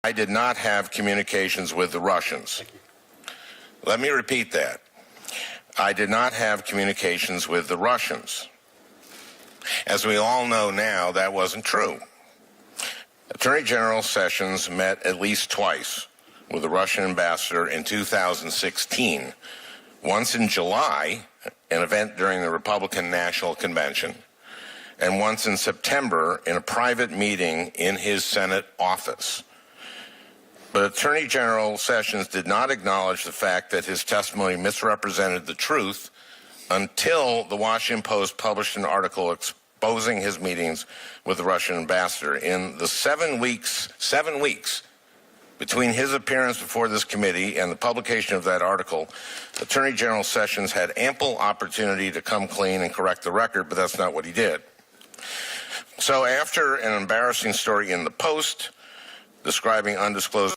I did not have communications with the Russians. Let me repeat that. I did not have communications with the Russians. As we all know now, that wasn't true. Attorney General Sessions met at least twice with the Russian ambassador in 2016, once in July, an event during the Republican National Convention, and once in September in a private meeting in his Senate office. But Attorney General Sessions did not acknowledge the fact that his testimony misrepresented the truth until the Washington Post published an article exposing his meetings with the Russian ambassador. In the 7 weeks between his appearance before this committee and the publication of that article, Attorney General Sessions had ample opportunity to come clean and correct the record, but that's not what he did. So after an embarrassing story in the Post describing undisclosed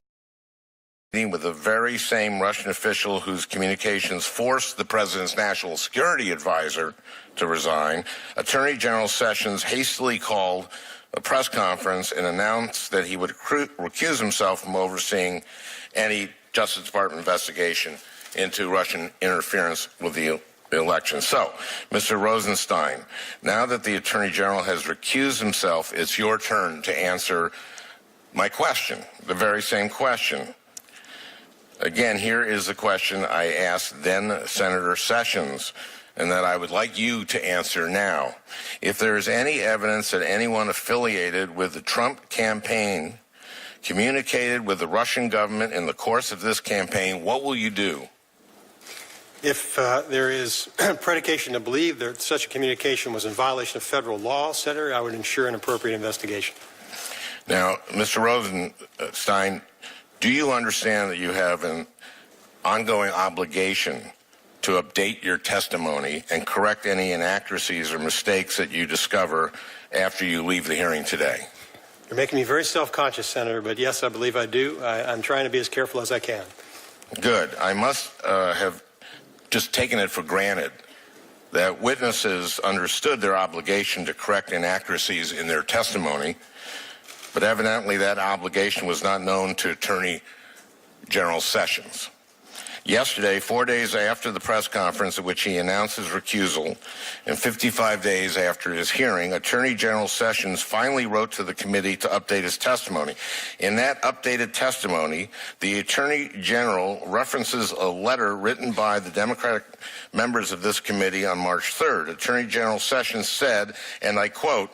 meeting with the very same Russian official whose communications forced the president's national security advisor to resign, Attorney General Sessions hastily called a press conference and announced that he would recuse himself from overseeing any Justice Department investigation into Russian interference with the election. So, Mr. Rosenstein, now that the Attorney General has recused himself, it's your turn to answer my question, the very same question. Again, here is the question I asked then Senator Sessions, and that I would like you to answer now. If there is any evidence that anyone affiliated with the Trump campaign communicated with the Russian government in the course of this campaign, what will you do? If there is predication to believe that such a communication was in violation of federal law, Senator, I would ensure an appropriate investigation. Now, Mr. Rosenstein, do you understand that you have an ongoing obligation to update your testimony and correct any inaccuracies or mistakes that you discover after you leave the hearing today? You're making me very self-conscious, Senator, but yes, I believe I do. I'm trying to be as careful as I can. Good. I must have just taken it for granted that witnesses understood their obligation to correct inaccuracies in their testimony, but evidently that obligation was not known to Attorney General Sessions. Yesterday, 4 days after the press conference at which he announced his recusal, and 55 days after his hearing, Attorney General Sessions finally wrote to the committee to update his testimony. In that updated testimony, the Attorney General references a letter written by the Democratic members of this committee on March 3rd. Attorney General Sessions said, and I quote,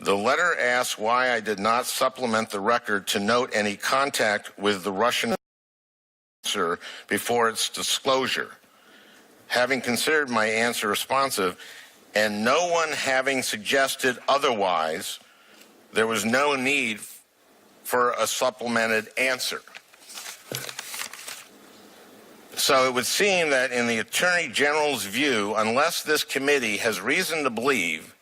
"The letter asks why I did not supplement the record to note any contact with the Russian answer before its disclosure. Having considered my answer responsive and no one having suggested otherwise, there was no need for a supplemented answer." So it would seem that in the Attorney General's view, unless this committee has reason to believe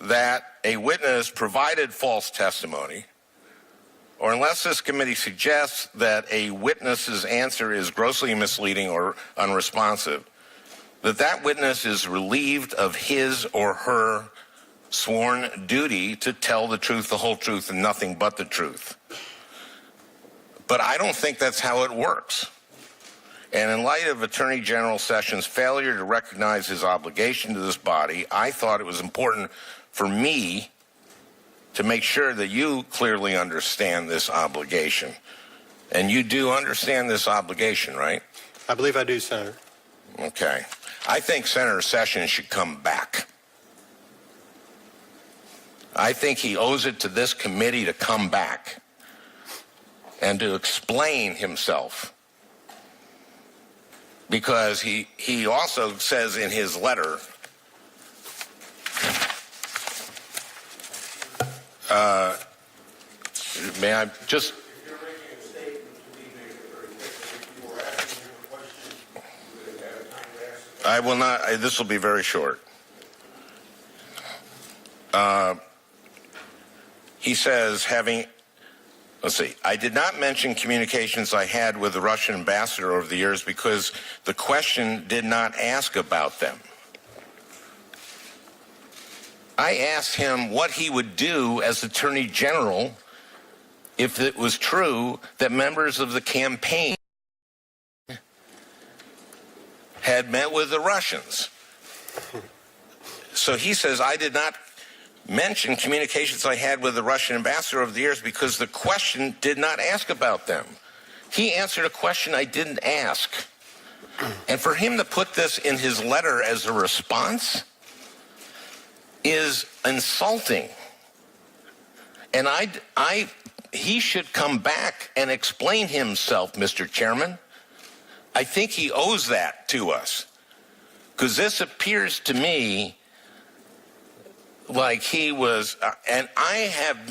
that a witness provided false testimony, or unless this committee suggests that a witness's answer is grossly misleading or unresponsive, that witness is relieved of his or her sworn duty to tell the truth, the whole truth, and nothing but the truth. But I don't think that's how it works. And in light of Attorney General Sessions' failure to recognize his obligation to this body, I thought it was important for me to make sure that you clearly understand this obligation. And you do understand this obligation, right? I believe I do, Senator. Okay. I think Senator Sessions should come back. I think he owes it to this committee to come back and to explain himself. Because he also says in his letter, may I just... I will not, this will be very short. He says, let's see, I did not mention communications I had with the Russian ambassador over the years because the question did not ask about them. I asked him what he would do as Attorney General if it was true that members of the campaign had met with the Russians. So he says, I did not mention communications I had with the Russian ambassador over the years because the question did not ask about them. He answered a question I didn't ask. And for him to put this in his letter as a response is insulting. And he should come back and explain himself, Mr. Chairman. I think he owes that to us. Because this appears to me like he was, and I've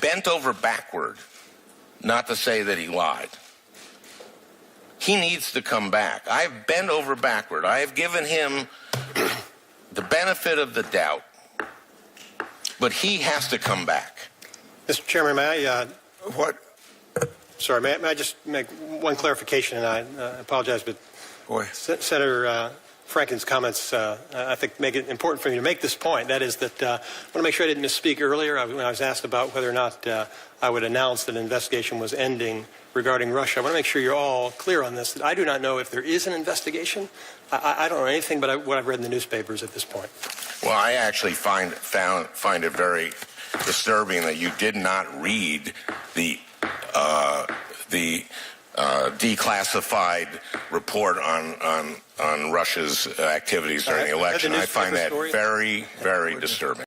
bent over backward, not to say that he lied. He needs to come back. I've bent over backward. I have given him the benefit of the doubt, but he has to come back. Mr. Chairman, may I just make one clarification, and I apologize, but Senator Franken's comments, I think, make it important for me to make this point. That is that I want to make sure I didn't misspeak earlier when I was asked about whether or not I would announce that an investigation was ending regarding Russia. I want to make sure you're all clear on this, that I do not know if there is an investigation. I don't know anything but what I've read in the newspapers at this point. Well, I actually find it very disturbing that you did not read the declassified report on Russia's activities during the election. I find that very, very disturbing.